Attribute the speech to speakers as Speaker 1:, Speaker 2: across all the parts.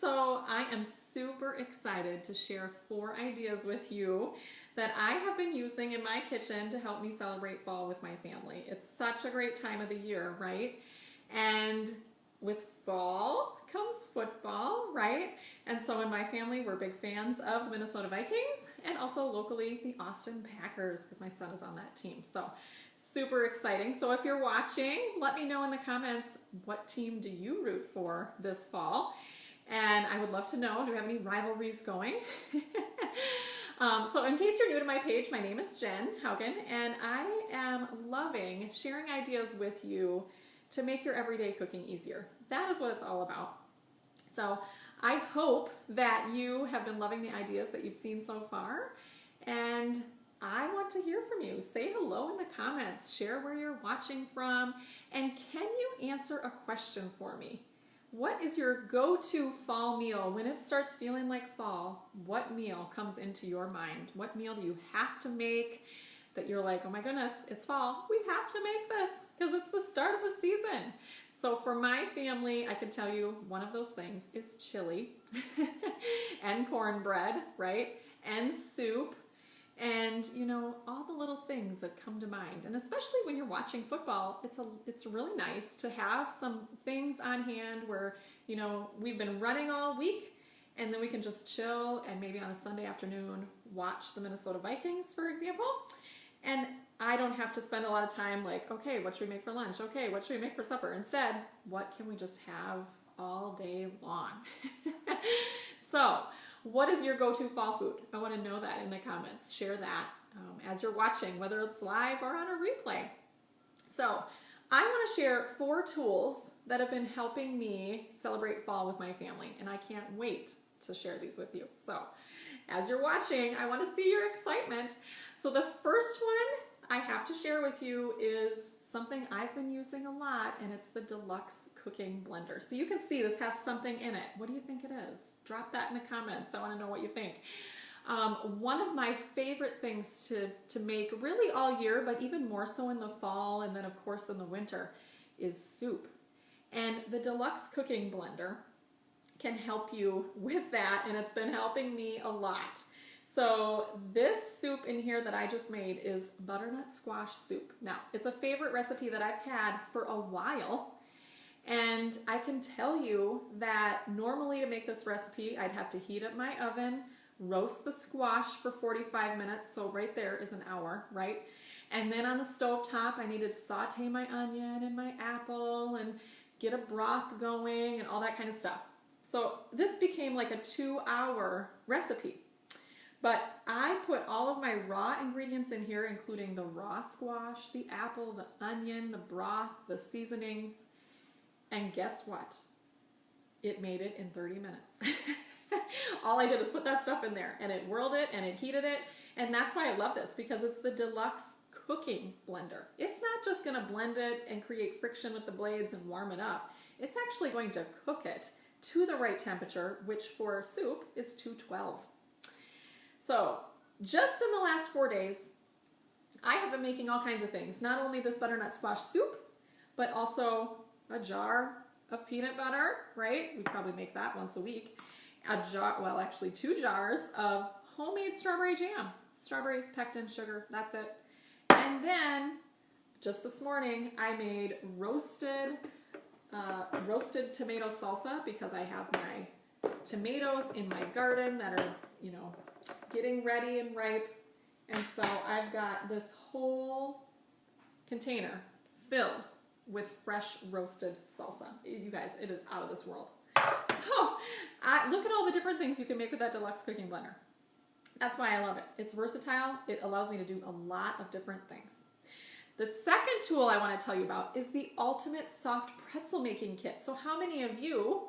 Speaker 1: So I am super excited to share 4 ideas with you that I have been using in my kitchen to help me celebrate fall with my family. It's such a great time of the year, right? And with fall comes football, right? And so in my family, we're big fans of the Minnesota Vikings and also locally the Austin Packers because my son is on that team. So super exciting. So if you're watching, let me know in the comments, what team do you root for this fall? And I would love to know, do we have any rivalries going? So in case you're new to my page, my name is Jen Haugen, and I am loving sharing ideas with you to make your everyday cooking easier. That is what it's all about. So I hope that you have been loving the ideas that you've seen so far, and I want to hear from you. Say hello in the comments, share where you're watching from, and can you answer a question for me? What is your go-to fall meal? When it starts feeling like fall, what meal comes into your mind? What meal do you have to make that you're like, oh my goodness, it's fall, we have to make this because it's the start of the season? So for my family, I can tell you one of those things is chili and cornbread, right? And soup. And you know, all the little things that come to mind. And especially when you're watching football, it's really nice to have some things on hand where, you know, we've been running all week and then we can just chill and maybe on a Sunday afternoon watch the Minnesota Vikings, for example. And I don't have to spend a lot of time like, okay, what should we make for lunch? Okay, what should we make for supper? Instead, what can we just have all day long? So, what is your go-to fall food? I want to know that in the comments. Share that as you're watching, whether it's live or on a replay. So I want to share 4 tools that have been helping me celebrate fall with my family, and I can't wait to share these with you. So as you're watching, I want to see your excitement. So the first one I have to share with you is something I've been using a lot, and it's the Deluxe cooking blender. So you can see this has something in it. What do you think it is? Drop that in the comments. I want to know what you think. One of my favorite things to make really all year, but even more so in the fall and then of course in the winter, is soup. And the Deluxe cooking blender can help you with that, and it's been helping me a lot. So this soup in here that I just made is butternut squash soup. Now, it's a favorite recipe that I've had for a while. And I can tell you that normally to make this recipe, I'd have to heat up my oven, roast the squash for 45 minutes, so right there is an hour, right? And then on the stovetop, I needed to saute my onion and my apple and get a broth going and all that kind of stuff. So this became like a 2-hour recipe. But I put all of my raw ingredients in here, including the raw squash, the apple, the onion, the broth, the seasonings. And guess what? It made it in 30 minutes. All I did is put that stuff in there, and it whirled it and it heated it. And that's why I love this, because it's the Deluxe cooking blender. It's not just going to blend it and create friction with the blades and warm it up. It's actually going to cook it to the right temperature, which for soup is 212. So just in the last 4 days, I have been making all kinds of things. Not only this butternut squash soup, but also a jar of peanut butter, right? We probably make that once a week. A jar, well, actually 2 jars of homemade strawberry jam. Strawberries, pectin, sugar, that's it. And then, just this morning, I made roasted tomato salsa because I have my tomatoes in my garden that are, you know, getting ready and ripe. And so I've got this whole container filled with fresh roasted salsa. You guys, it is out of this world. So look at all the different things you can make with that Deluxe cooking blender. That's why I love it. It's versatile. It allows me to do a lot of different things. The second tool I want to tell you about is the ultimate soft pretzel making kit. So how many of you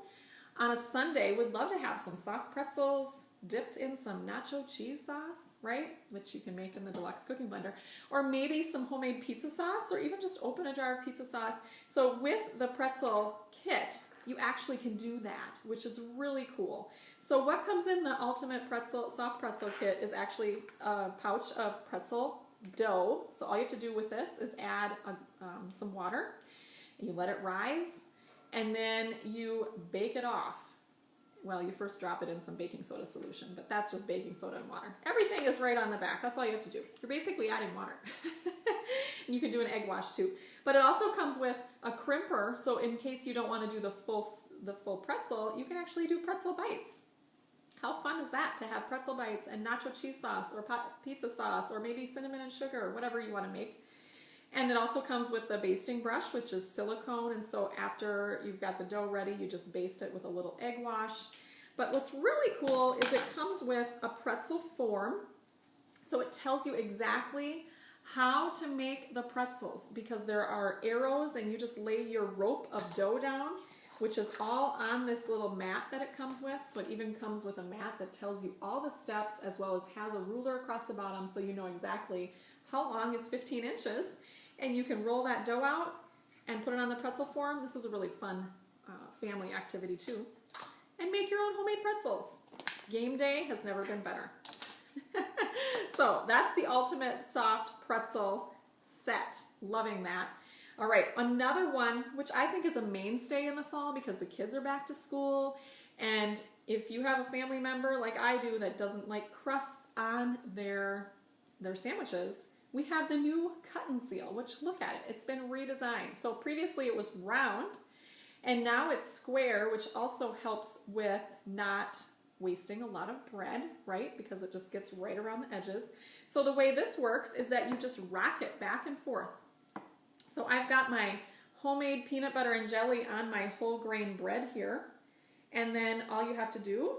Speaker 1: on a Sunday would love to have some soft pretzels dipped in some nacho cheese sauce, right? Which you can make in the Deluxe cooking blender. Or maybe some homemade pizza sauce, or even just open a jar of pizza sauce. So with the pretzel kit, you actually can do that, which is really cool. So what comes in the ultimate soft pretzel kit is actually a pouch of pretzel dough. So all you have to do with this is add some water, and you let it rise, and then you bake it off. well, you first drop it in some baking soda solution, but that's just baking soda and water. Everything is right on the back. That's all you have to do. You're basically adding water. And you can do an egg wash too. But it also comes with a crimper, so in case you don't want to do the full pretzel, you can actually do pretzel bites. How fun is that to have pretzel bites and nacho cheese sauce or pizza sauce or maybe cinnamon and sugar or whatever you want to make. And it also comes with the basting brush, which is silicone, and so after you've got the dough ready, you just baste it with a little egg wash. But what's really cool is it comes with a pretzel form, so it tells you exactly how to make the pretzels, because there are arrows and you just lay your rope of dough down, which is all on this little mat that it comes with. So it even comes with a mat that tells you all the steps, as well as has a ruler across the bottom so you know exactly how long is 15 inches. And you can roll that dough out and put it on the pretzel form. This is a really fun family activity too. And make your own homemade pretzels. Game day has never been better. So that's the ultimate soft pretzel set. Loving that. All right, another one, which I think is a mainstay in the fall because the kids are back to school. And if you have a family member like I do that doesn't like crusts on their sandwiches, we have the new cut and seal, which look at it, it's been redesigned. So previously it was round, and now it's square, which also helps with not wasting a lot of bread, right? Because it just gets right around the edges. So the way this works is that you just rock it back and forth. So I've got my homemade peanut butter and jelly on my whole grain bread here. And then all you have to do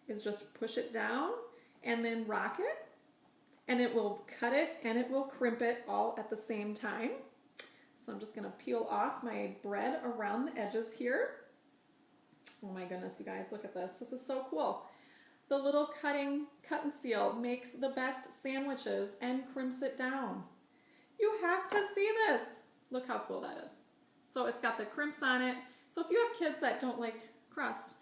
Speaker 1: is just push it down and then rock it. And it will cut it and it will crimp it all at the same time. So I'm just going to peel off my bread around the edges here. Oh my goodness, you guys, look at this. This is so cool. The little cut and seal makes the best sandwiches and crimps it down. You have to see this. Look how cool that is. So it's got the crimps on it. So if you have kids that don't like crust,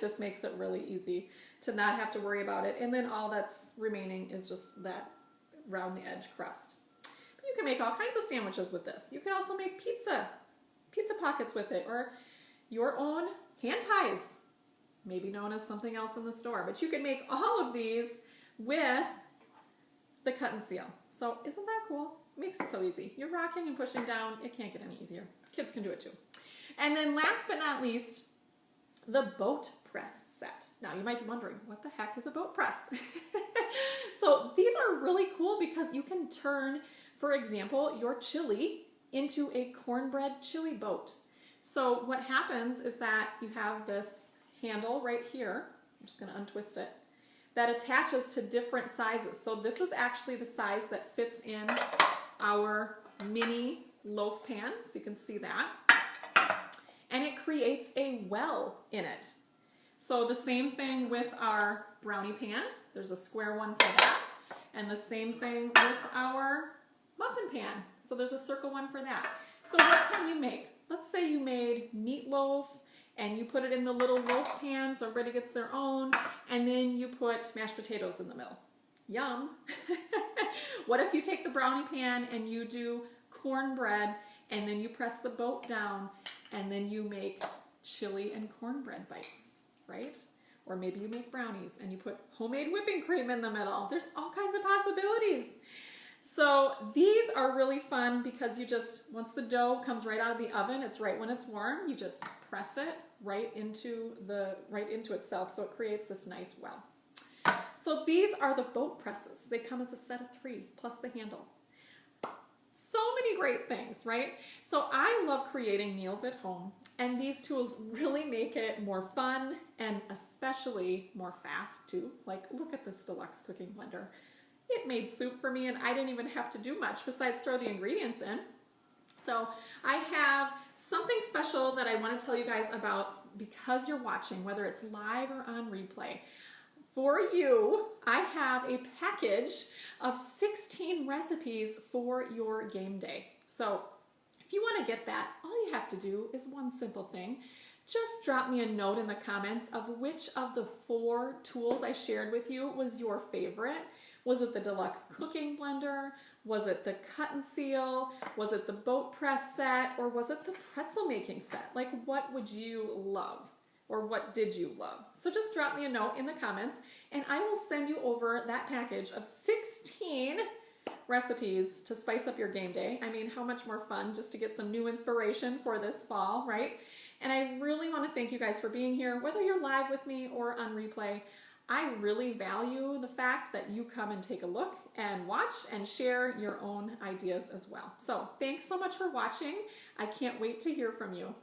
Speaker 1: this makes it really easy to not have to worry about it. And then all that's remaining is just that round the edge crust. But you can make all kinds of sandwiches with this. You can also make pizza pockets with it, or your own hand pies, maybe known as something else in the store. But you can make all of these with the cut and seal. So isn't that cool? Makes it so easy. You're rocking and pushing down. It can't get any easier. Kids can do it too. And then last but not least, the boat press set. Now you might be wondering, what the heck is a boat press? So these are really cool because you can turn, for example, your chili into a cornbread chili boat. So what happens is that you have this handle right here. I'm just going to untwist it. That attaches to different sizes. So this is actually the size that fits in our mini loaf pan. So you can see that. And it creates a well in it. So the same thing with our brownie pan. There's a square one for that. And the same thing with our muffin pan. So there's a circle one for that. So what can you make? Let's say you made meatloaf and you put it in the little loaf pan so everybody gets their own, and then you put mashed potatoes in the middle. Yum. What if you take the brownie pan and you do cornbread, and then you press the boat down, and then you make chili and cornbread bites, right? Or maybe you make brownies and you put homemade whipping cream in the middle. There's all kinds of possibilities. So these are really fun because you just, once the dough comes right out of the oven, it's right when it's warm, you just press it right into itself, so it creates this nice well. So these are the boat presses. They come as a set of 3 plus the handle. So many great things, right? So I love creating meals at home, and these tools really make it more fun and especially more fast too. Like, look at this Deluxe cooking blender. It made soup for me and I didn't even have to do much besides throw the ingredients in. So I have something special that I want to tell you guys about because you're watching, whether it's live or on replay. For you, I have a package of 16 recipes for your game day. So if you want to get that, all you have to do is one simple thing. Just drop me a note in the comments of which of the 4 tools I shared with you was your favorite. Was it the Deluxe cooking blender? Was it the cut and seal? Was it the boat press set? Or was it the pretzel making set? Like, what would you love? or what did you love? So just drop me a note in the comments and I will send you over that package of 16 recipes to spice up your game day. I mean, how much more fun just to get some new inspiration for this fall, right? And I really want to thank you guys for being here, whether you're live with me or on replay. I really value the fact that you come and take a look and watch and share your own ideas as well. So thanks so much for watching. I can't wait to hear from you.